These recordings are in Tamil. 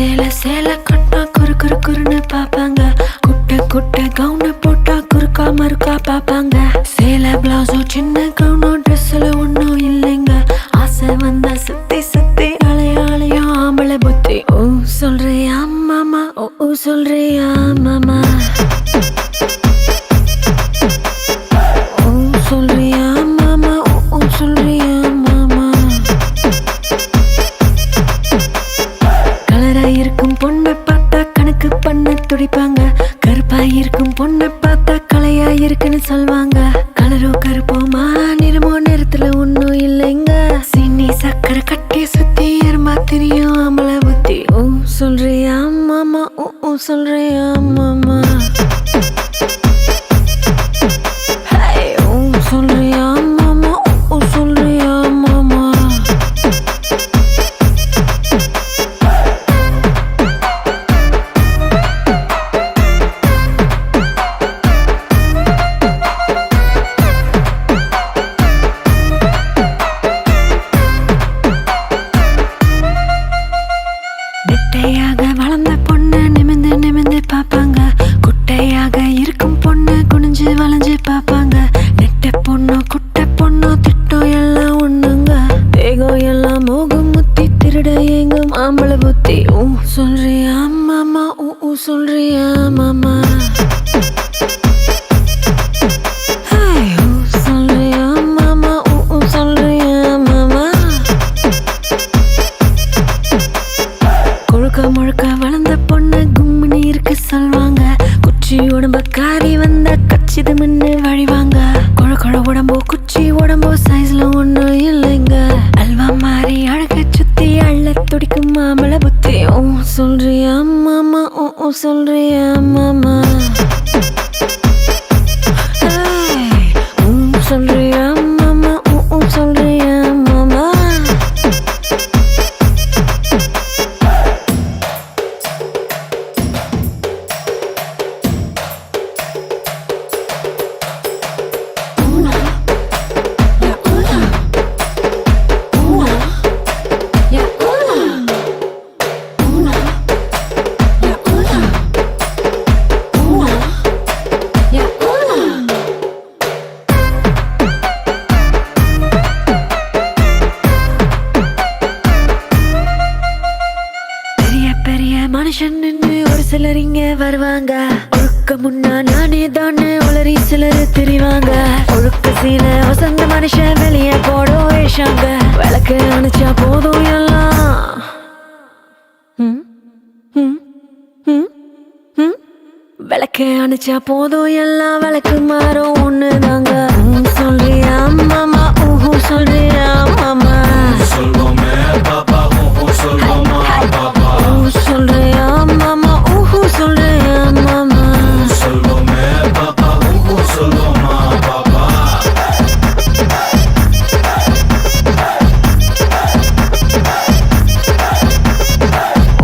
சேல சேல கட்டா குறு குறு குறுன்னு பாப்பாங்க. குட்டை குட்டை கவுன போட்டா குறுக்கா மறுக்கா பாப்பாங்க. சேல பிளவுஸோ சின்ன கவுனோ ட்ரெஸ்ல ஒன்னும் இல்லைங்க. ஆசை வந்தா சுத்தி சுத்தி அலையாளையோ ஆம்பளை புத்தி. ஓ சொல்றியா மாமா, ஓ சொல்றியா மாமா, ஓ சொல்றியா மாமா, ஓ சொல்றியா மாமா. கலராயிருக்கும் பொண்ணை பார்த்தா கணக்கு பண்ண துடிப்பாங்க. கருப்பாயிருக்கும் பொண்ணை பார்த்தா கலையாயிருக்குன்னு சொல்வாங்க. கலரோ கருப்போமா நிறமோ நிறத்துல ஒன்னும் இல்லைங்க. சீனி சக்கரை கட்டி சுத்தி எறும்பா தெரியும் ஆம்பளை புத்தி. ஓ சொல்றியா மாமா, ஓ சொல்றியா மாமா, ஓ சொல்றியா மாமா, ஓ சொல்றியா மாமா. நெட்டையாக வளர்ந்த பொண்ணு நிமிந்து நிமிந்து பாப்பாங்க. குட்டையாக இருக்கும் பொண்ணு குனிஞ்சு வளைஞ்சு பாப்பாங்க. நெட்ட பொண்ணோ குட்டை பொண்ணோ திட்டம் எல்லாம் ஒண்ணுங்க. தேகம் எல்லாம் மோகம் முத்தி திருட எங்கும் ஆம்பளை புத்தி. ஓ சொல்றியா மாமா, ஓ சொல்றியா மாமா, ஓ சொல்றியா மாமா, ஓ சொல்றியா மாமா. கொழுக்க முழுக்க வளர்ந்த பொண்ணு கும்மினி இருக்கு சொல்வாங்க. குச்சி உடம்ப காரி வந்தா கச்சிது மின்னு வழிவாங்க. கொழ கொழ உடம்போ குச்சி உடம்போ சைஸ்ல ஒன்னும் இல்லைங்க. அல்வா மாறி அழக சுத்தி அள்ள துடிக்கும் மாமள புத்தி. ஓ சொல்றியா மாமா, ஓ சொல்றியா மாமா, ஓ சொல்றியா மாமா, ஓ சொல்றியா மாமா. பெரிய மனுஷன் ஒரு சிலர் இங்க வருவாங்க. ஒழுக்க முன்னா நானே தானே உளறி சிலர் திரிவாங்க. ஒழுக்க சீல வசந்த மனுஷன் வெளியே போடும் வேஷாங்க. விளக்கு அணைச்சா போதும் எல்லாம் விளக்கு அணைச்சா போதும் எல்லாம் விளக்கு மாறும் ஒண்ணுதாங்க. சொல்றியா மாமா, ஓ சொல்றியா மாமா, சொல்வோமே பாப்பா, ஓ சொல்வோமா பாப்பா, சொல்றியா மாமா, ஓ சொல்றியா மாமா, சொல்வோமே பாப்பா, ஓ சொல்வோமா பாப்பா.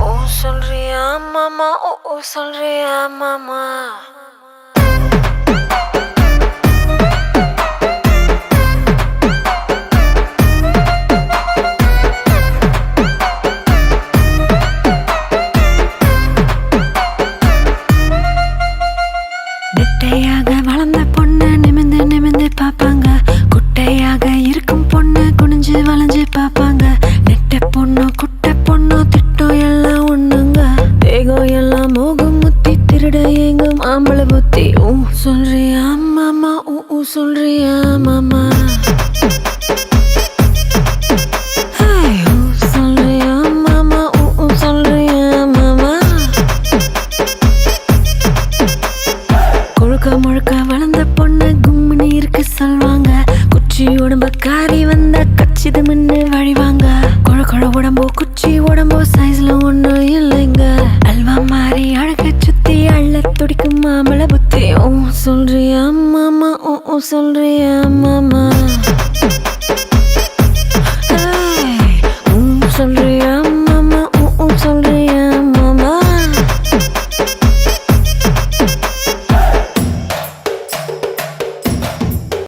ஓ சொல்றியா மாமா, ஓ சொல்றியா மாமா. நெட்டையாக வளர்ந்த பொண்ணு நிமிந்து நிமிந்து பாப்பாங்க. குட்டையாக இருக்கும் பொண்ணு குனிஞ்சு வளைஞ்சு பாப்பாங்க. நெட்ட பொண்ணோ குட்டை பொண்ணோ திட்டம் எல்லாம் ஒண்ணுங்க. தேகம் எல்லாம் மோகம் முத்தி திருட எங்கும் ஆம்பளை புத்தி. ஓ சொல்றியா மாமா, ஓ சொல்றியா மாமா, ஓ சொல்றியா மாமா, ஓ சொல்றியா மாமா. கொழுக்க முழுக்க வளர்ந்த பொண்ணு கும்மினி இருக்கு சொல்வாங்க. குச்சி உடம்ப காரி வந்தா கச்சிது மின்னு வழிவாங்க. கொழ கொழ உடம்போ குச்சி உடம்போ சைஸ்ல ஒன்னும் இல்லைங்க. அல்வா மாறி அழக சுத்தி அள்ள துடிக்கும் மாமள புத்தி. ஓ சொல்றியா மாமா, ஓ சொல்றியா